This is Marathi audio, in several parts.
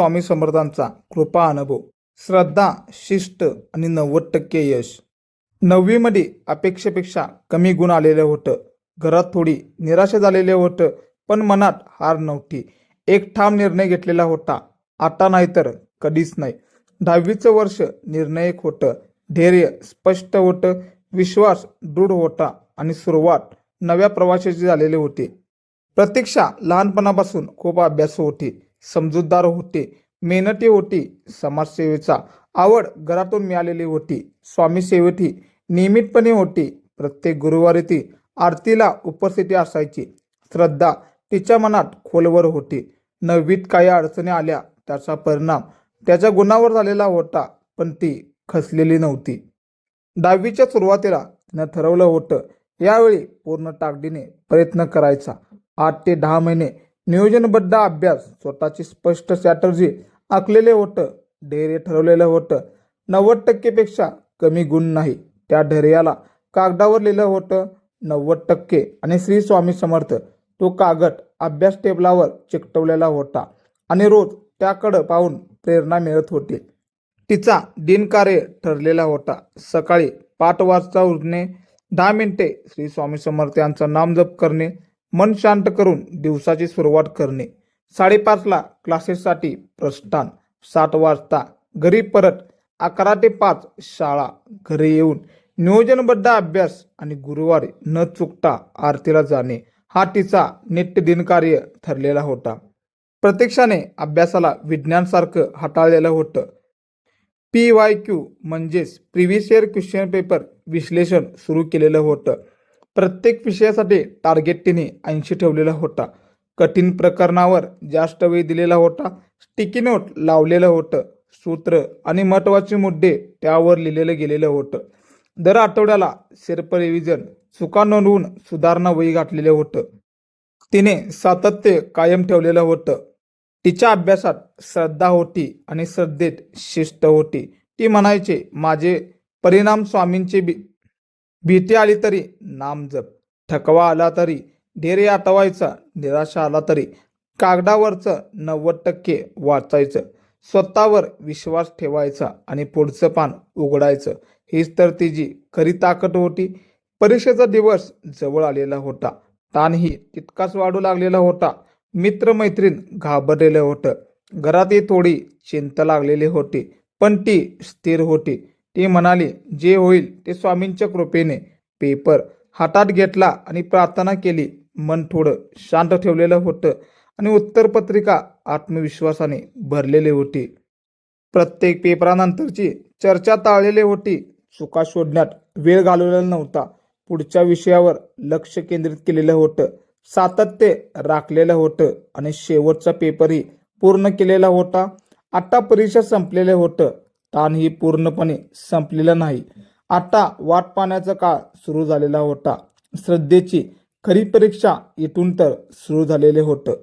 स्वामी समर्थांचा कृपा अनुभव, श्रद्धा, शिस्त आणि 90% यश. 9वी अपेक्षेपेक्षा कमी गुण आलेलं होतं. घरात थोडी निराशा झालेलं होतं, पण मनात हार नव्हती. एक ठाम निर्णय घेतलेला होता, आता नाही तर कधीच नाही. 10वीचं वर्ष निर्णायक होतं. धैर्य स्पष्ट होतं, विश्वास दृढ होता आणि सुरुवात नव्या प्रवासाची झालेली होती. प्रतीक्षा लहानपणापासून खूप अभ्यासू होती, समजूतदार होती, मेहनती होती. समाजसेवेचा आवड घरातून मिळालेली होती. स्वामी सेवेतही नियमितपणे होती. प्रत्येक गुरुवारी ती आरतीला उपस्थिती असायची. श्रद्धा तिच्या मनात खोलवर होती. 9वीत काही अडचणी आल्या, त्याचा परिणाम त्याच्या गुणावर झालेला होता, पण ती खचलेली नव्हती. 10वीच्या सुरुवातीला तिनं ठरवलं होतं, यावेळी पूर्ण ताकदीने प्रयत्न करायचा. 8 ते 10 महिने नियोजनबद्ध अभ्यास, स्वतःची स्पष्ट स्ट्रॅटर्जी आखलेले होतं, धैर्य ठरवलेलं होतं. 90% पेक्षा कमी गुण नाही, त्या धैर्याला कागदावर लिहिलं होतं. 90% आणि श्री स्वामी समर्थ तो कागद अभ्यास टेबलावर चिकटवलेला होता आणि रोज त्याकडं पाहून प्रेरणा मिळत होती. तिचा दिनकार्य ठरलेला होता. सकाळी 5 वाजता उठणे, 10 मिनिटे श्री स्वामी समर्थ यांचं नामजप करणे, मन शांत करून दिवसाची सुरुवात करणे. 5:30ला क्लासेससाठी प्रस्थान, 7 वाजता घरी परत, 11 ते 5 शाळा, घरी येऊन नियोजनबद्ध अभ्यास आणि गुरुवारी न चुकता आरतीला जाणे, हा तिचा नित्य दिनकार्य ठरलेला होता. प्रतीक्षाने अभ्यासाला विज्ञानसारखं हाताळलेलं होतं. PYQ म्हणजेच प्रिव्हियस इयर क्वेश्चन पेपर विश्लेषण सुरू केलेलं होतं. प्रत्येक विषयासाठी टार्गेट तिने 80 ठेवलेला होता. कठीण प्रकरणावर जास्त वेळ दिलेला होता. स्टिकी नोट लावलेलं होतं. सूत्र आणि महत्त्वाचे मुद्दे त्यावर लिहिलेलं गेलेलं होतं. दर आठवड्याला सेल्फ रिव्हिजन, चुका नोंदवून सुधारणा वही घातलेलं होतं. तिने सातत्य कायम ठेवलेलं होतं. तिच्या अभ्यासात श्रद्धा होती आणि श्रद्धेत शिस्त होती. ती म्हणायचे, माझे परिणाम स्वामींची भीती आली तरी नाम जप, थकवा आला तरी धैर्य आठवायचा, निराशा आला तरी कागदावरचं 90% वाचायचं, स्वतःवर विश्वास ठेवायचा आणि पुढचं पान उघडायचं. हीच तर तिची खरी ताकद होती. परीक्षेचा दिवस जवळ आलेला होता. ताणही तितकाच वाढू लागलेला होता. मित्रमैत्रीण घाबरलेलं होतं. घरातही थोडी चिंता लागलेली होती, पण ती स्थिर होती. ती म्हणाली, जे होईल ते स्वामींच्या कृपेने. पेपर हातात घेतला आणि प्रार्थना केली. मन थोडं शांत ठेवलेलं होतं आणि उत्तरपत्रिका आत्मविश्वासाने भरलेली होती. प्रत्येक पेपरानंतरची चर्चा टाळलेली होती. चुका शोधण्यात वेळ घालवलेला नव्हता. पुढच्या विषयावर लक्ष केंद्रित केलेलं होतं. सातत्य राखलेलं होतं आणि शेवटचा पेपरही पूर्ण केलेला होता. आता परीक्षा संपलेलं होतं. ताणही पूर्णपणे संपलेलं नाही. आता वाट पाहण्याचा काळ सुरू झालेला होता. श्रद्धेची खरी परीक्षा इथून तर सुरू झालेले होतं.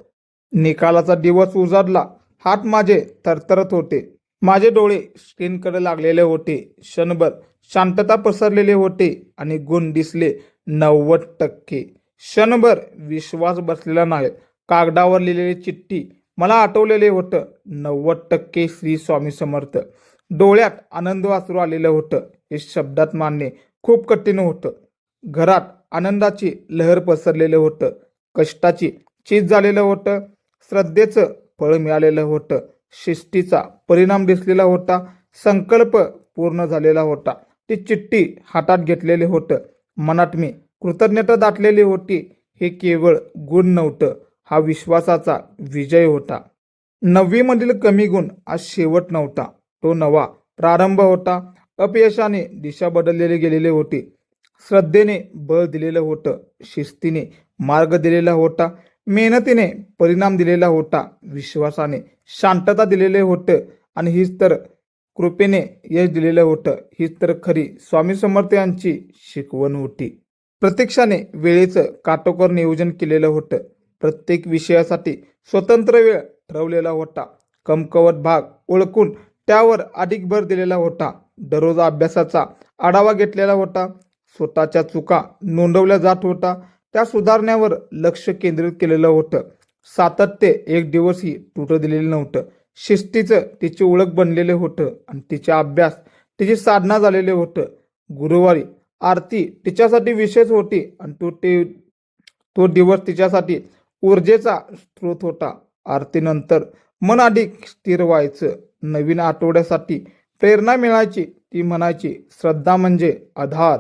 निकालाचा दिवस उजाडला. हात माझे थरथरत होते. माझे डोळे स्क्रीनकडे लागलेले होते. क्षणभर शांतता पसरलेले होते आणि गुण दिसले 90%. क्षणभर विश्वास बसलेला नाही. कागदावर लिहिलेली चिठ्ठी मला आठवलेले होतं. 90% श्री स्वामी समर्थ. डोळ्यात आनंद वासरू आलेलं होतं. हे शब्दात मानणे खूप कठीण होतं. घरात आनंदाची लहर पसरलेलं होतं. कष्टाची चीज झालेलं होतं. श्रद्धेचं फळ मिळालेलं होतं. शिस्तीचा परिणाम दिसलेला होता. संकल्प पूर्ण झालेला होता. ती चिठ्ठी हातात घेतलेली होतं. मनात मी कृतज्ञता दाटलेली होती. हे केवळ गुण नव्हतं, हा विश्वासाचा विजय होता. 9वी कमी गुण आज शेवट नव्हता, तो नवा प्रारंभ होता. अपयशाने दिशा बदललेली गेलेली होती. श्रद्धेने बळ दिलेलं होतं. शिस्तीने मार्ग दिलेला होता. मेहनतीने परिणाम दिलेला होता. विश्वासाने शांतता दिलेले होतं आणि हीच तर कृपेने यश दिलेलं होतं. हीच तर खरी स्वामी समर्थ यांची शिकवण होती. प्रतीक्षाने वेळेचं काटेकोर नियोजन केलेलं होतं. प्रत्येक विषयासाठी स्वतंत्र वेळ ठरवलेला होता. कमकुवत भाग ओळखून त्यावर अधिक भर दिलेला होता. दररोज अभ्यासाचा आढावा घेतलेला होता. स्वतःच्या चुका नोंदवल्या जात होता. त्या सुधारण्यावर लक्ष केंद्रित केलेलं होतं. सातत्य एक दिवसही तुटू दिलेलं नव्हतं. शिस्तीचं तिची ओळख बनलेलं होतं आणि तिचा अभ्यास तिची साधना झालेलं होतं. गुरुवारी आरती तिच्यासाठी विशेष होती आणि तो दिवस तिच्यासाठी ऊर्जेचा स्रोत होता. आरतीनंतर मन अधिक स्थिर व्हायचं. नवीन आठवड्यासाठी प्रेरणा मिळायची. ती म्हणायची, श्रद्धा म्हणजे आधार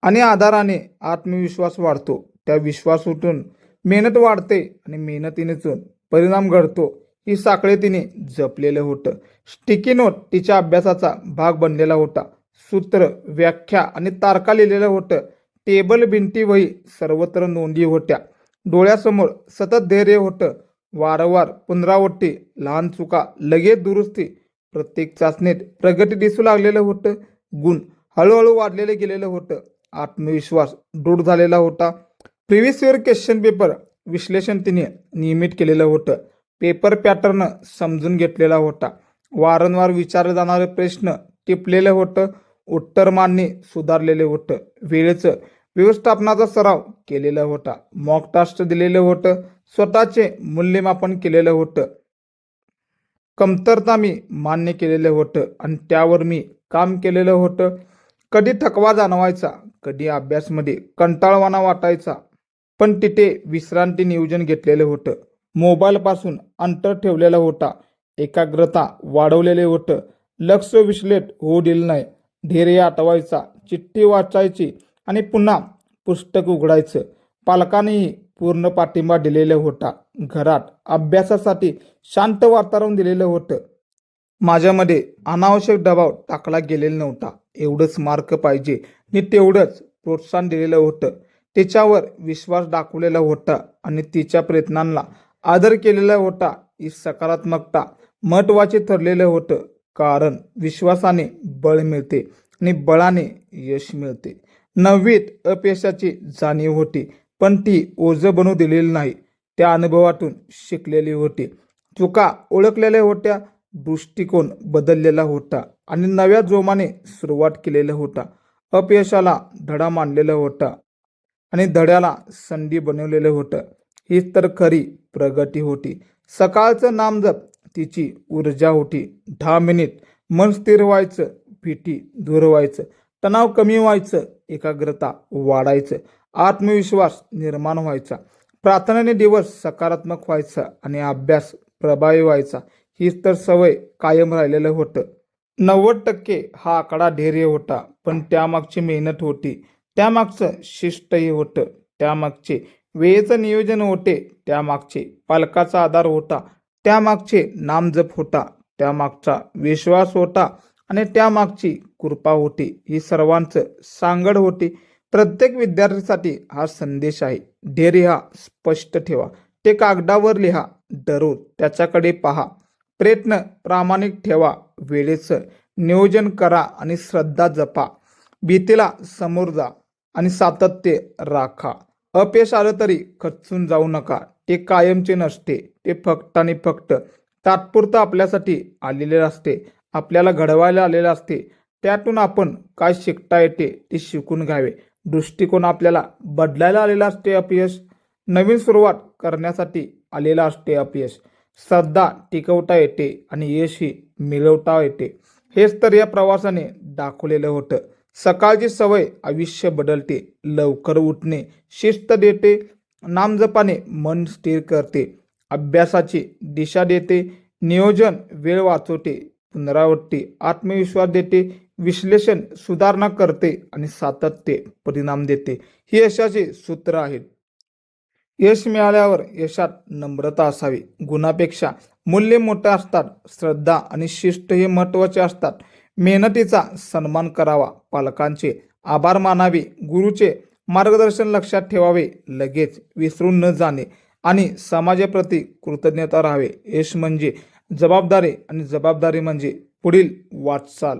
आणि आधाराने आत्मविश्वास वाढतो. त्या विश्वासातून मेहनत वाढते आणि मेहनतीनेतून परिणाम घडतो. ही साखळे तिने जपलेलं होतं. स्टिकी नोट तिच्या अभ्यासाचा भाग बनलेला होता. सूत्र, व्याख्या आणि तारखा लिहिलेलं होतं. टेबल, भिंती, वही सर्वत्र नोंदी होत्या. डोळ्यासमोर सतत धैर्य होतं. वारंवार पुनरावृत्ती, लहान चुका लगेच दुरुस्ती. प्रत्येक चाचणीत प्रगती दिसू लागलेलं होतं. गुण हळूहळू वाढलेले गेलेलं होतं. आत्मविश्वास दृढ झालेला होता. प्रिव्हियस इयर क्वेश्चन पेपर विश्लेषण तिने नियमित केलेलं होतं. पेपर पॅटर्न समजून घेतलेला होता. वारंवार विचारले जाणारे प्रश्न टिपलेलं होतं. उत्तर मांडणे सुधारलेले होतं. वेळेचं व्यवस्थापनाचा सराव केलेला होता. मॉक टेस्ट दिलेलं होतं. स्वतःचे मूल्यमापन केलेलं होतं. कमतरता मी मान्य केलेलं होतं आणि त्यावर मी काम केलेलं होतं. कधी थकवा जाणवायचा, कधी अभ्यासमध्ये कंटाळवाणा वाटायचा, पण तिथे विश्रांती नियोजन घेतलेलं होतं. मोबाईलपासून अंतर ठेवलेला होता. एकाग्रता वाढवलेले होतं. लक्ष विचलित होऊ दिलं नाही. धैर्य आठवायचा, चिठ्ठी वाचायची आणि पुन्हा पुस्तक उघडायचं. पालकांनीही पूर्ण पाठिंबा दिलेला होता. घरात अभ्यासासाठी शांत वातावरण दिलेलं होतं. माझ्यामध्ये अनावश्यक दबाव टाकला गेलेला नव्हता. एवढंच मार्क पाहिजे आणि तेवढंच प्रोत्साहन दिलेलं होतं. तिच्यावर विश्वास दाखवलेला होता आणि तिच्या प्रयत्नांना आदर केलेला होता. ही सकारात्मकता महत्त्वाचे ठरलेलं होतं. कारण विश्वासाने बळ मिळते आणि बळाने यश मिळते. 9वीत अपयशाची जाणीव होती, पण ती ओझं बनवू दिलेली नाही. त्या अनुभवातून शिकलेली होती. चुका ओळखलेल्या होत्या. दृष्टिकोन बदललेला होता आणि नव्या जोमाने सुरुवात केलेला होता. अपयशाला धडा मानलेला होता आणि धड्याला संधी बनवलेलं होतं. हीच तर खरी प्रगती होती. सकाळचं नामजप तिची ऊर्जा होती. 10 मिनिट मन स्थिर व्हायचं, भीती दूर व्हायचं, तणाव कमी व्हायचं, एकाग्रता वाढायचं, आत्मविश्वास निर्माण व्हायचा. प्रार्थनेने दिवस सकारात्मक व्हायचा आणि अभ्यास प्रभावी व्हायचा. हीच तर सवय कायम राहिलेलं होतं. 90% हा आकडा धैर्य होता, पण त्यामागची मेहनत होती. त्यामागचं शिस्तही होतं. त्यामागचे वेळेचं नियोजन होते. त्यामागचे पालकाचा आधार होता. त्यामागचे नामजप होता. त्यामागचा विश्वास होता आणि त्यामागची कृपा होती. ही सर्वांचं सांगड होती. प्रत्येक विद्यार्थ्यासाठी हा संदेश आहे. धैर्य हा स्पष्ट ठेवा. ते कागदावर लिहा. दररोज त्याच्याकडे पहा. प्रयत्न प्रामाणिक ठेवा. वेळेचं नियोजन करा आणि श्रद्धा जपा. भीतीला समोर जा आणि सातत्य राखा. अपयश आलं तरी खचून जाऊ नका. ते कायमचे नसते. ते फक्त आणि फक्त तात्पुरतं आपल्यासाठी आलेले असते. आपल्याला घडवायला आलेलं असते. त्यातून आपण काय शिकता येते ते शिकून घ्यावे. दृष्टिकोन आपल्याला बदलायला आलेला असते. अपयश नवीन सुरुवात करण्यासाठी आलेला असते. अपयश श्रद्धा टिकवता येते आणि यशही मिळवता येते. हेच तर या प्रवासाने दाखवलेलं होतं. सकाळची सवय आयुष्य बदलते. लवकर उठणे शिस्त देते. नामजपाने मन स्थिर करते. अभ्यासाची दिशा देते. नियोजन वेळ वाचवते. पुनरावृत्ती आत्मविश्वास देते. विश्लेषण सुधारणा करते आणि सातत्य परिणाम देते. ही यशाची सूत्र आहेत. यश मिळाल्यावर यशात नम्रता असावी. गुणापेक्षा मूल्य मोठे असतात. श्रद्धा आणि शिस्त हे महत्त्वाचे असतात. मेहनतीचा सन्मान करावा. पालकांचे आभार मानावे. गुरुचे मार्गदर्शन लक्षात ठेवावे. लगेच विसरून न जाणे आणि समाजाप्रती कृतज्ञता राहावे. यश म्हणजे जबाबदारी आणि जबाबदारी म्हणजे पुढील वाटचाल.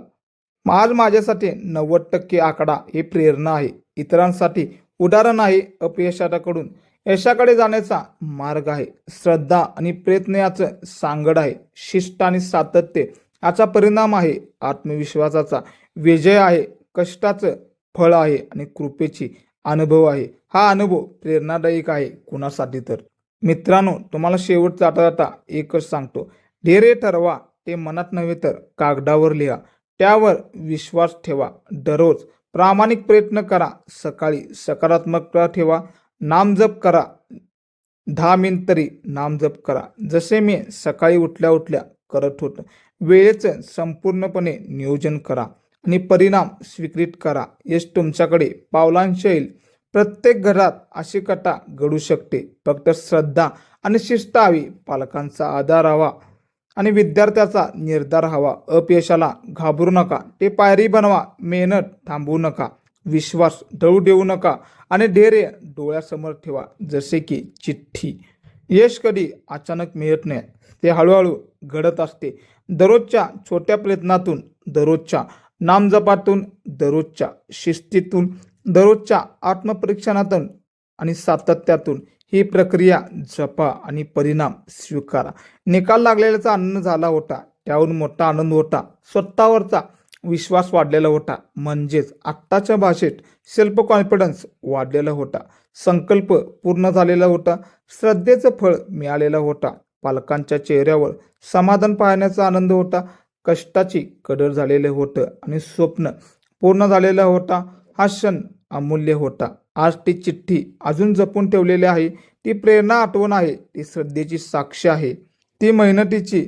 आज माझ्यासाठी 90% आकडा हे प्रेरणा आहे. इतरांसाठी उदाहरण आहे. अपयशाकडून यशाकडे जाण्याचा मार्ग आहे. श्रद्धा आणि प्रयत्न याचं सांगड आहे. शिस्त आणि सातत्य याचा परिणाम आहे. आत्मविश्वासाचा विजय आहे. कष्टाचं फळ आहे आणि कृपेची अनुभव आहे. हा अनुभव प्रेरणादायक आहे. कुणासाठी तर मित्रांनो, तुम्हाला शेवटचा जाता एकच सांगतो. ध्येय ठरवा, ते मनात नव्हे तर कागदावर लिहा. त्यावर विश्वास ठेवा. दररोज प्रामाणिक प्रयत्न करा. सकाळी सकारात्मकता ठेवा. नामजप करा. 10 मिनिट तरी नामजप करा. जसे मी सकाळी उठल्या उठल्या करत होतो. वेळेचं संपूर्णपणे नियोजन करा आणि परिणाम स्वीकृत करा. यश तुमच्याकडे पावलांशी येईल. प्रत्येक घरात अशी कथा घडू शकते. फक्त श्रद्धा आणि शिस्त हवी. पालकांचा आधार हवा आणि विद्यार्थ्याचा निर्धार हवा. अपयशाला घाबरू नका, ते पायरी बनवा. मेहनत थांबवू नका. विश्वास दळू देऊ नका आणि ध्येय डोळ्यासमोर ठेवा, जसे की चिठ्ठी. यश कधी अचानक मिळत नाही, ते हळूहळू घडत असते. दररोजच्या छोट्या प्रयत्नातून, दररोजच्या नामजपातून, दररोजच्या शिस्तीतून, दररोजच्या आत्मपरीक्षणातून आणि सातत्यातून. ही प्रक्रिया जपा आणि परिणाम स्वीकारा. निकाल लागलेल्याचा आनंद झाला होता, त्याहून मोठा आनंद होता स्वतःवरचा विश्वास वाढलेला होता. म्हणजेच आत्ताच्या भाषेत सेल्फ कॉन्फिडन्स वाढलेला होता. संकल्प पूर्ण झालेला होता. श्रद्धेचं फळ मिळालेलं होता. पालकांच्या चेहऱ्यावर समाधान पाहण्याचा आनंद होता. कष्टाची कदर झालेलं होतं आणि स्वप्न पूर्ण झालेलं होता. हा क्षण अमूल्य होता. आज ती चिठ्ठी अजून जपून ठेवलेली आहे. ती प्रेरणा आठवण आहे. ती श्रद्धेची साक्ष आहे. ती मेहनतीची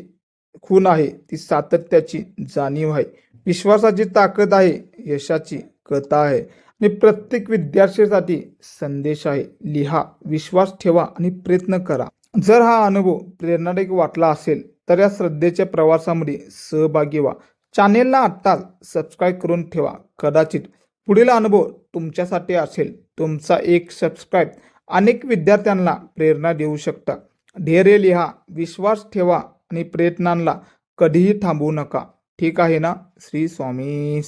खूण आहे. ती सातत्याची जाणीव आहे. विश्वासाची ताकद आहे. यशाची कथा आहे आणि प्रत्येक विद्यार्थ्यासाठी संदेश आहे. लिहा, विश्वास ठेवा आणि प्रयत्न करा. जर हा अनुभव प्रेरणादायक वाटला असेल तर या श्रद्धेच्या प्रवासामध्ये सहभागी व्हा. चॅनेलला आत्ताच सबस्क्राईब करून ठेवा. कदाचित पुढील अनुभव तुमच्यासाठी असेल. तुमचा एक सबस्क्राईब अनेक विद्यार्थ्यांना प्रेरणा देऊ शकता. ध्येय लिहा, विश्वास ठेवा आणि प्रयत्नांना कधीही थांबवू नका. ठीक आहे ना? श्री स्वामी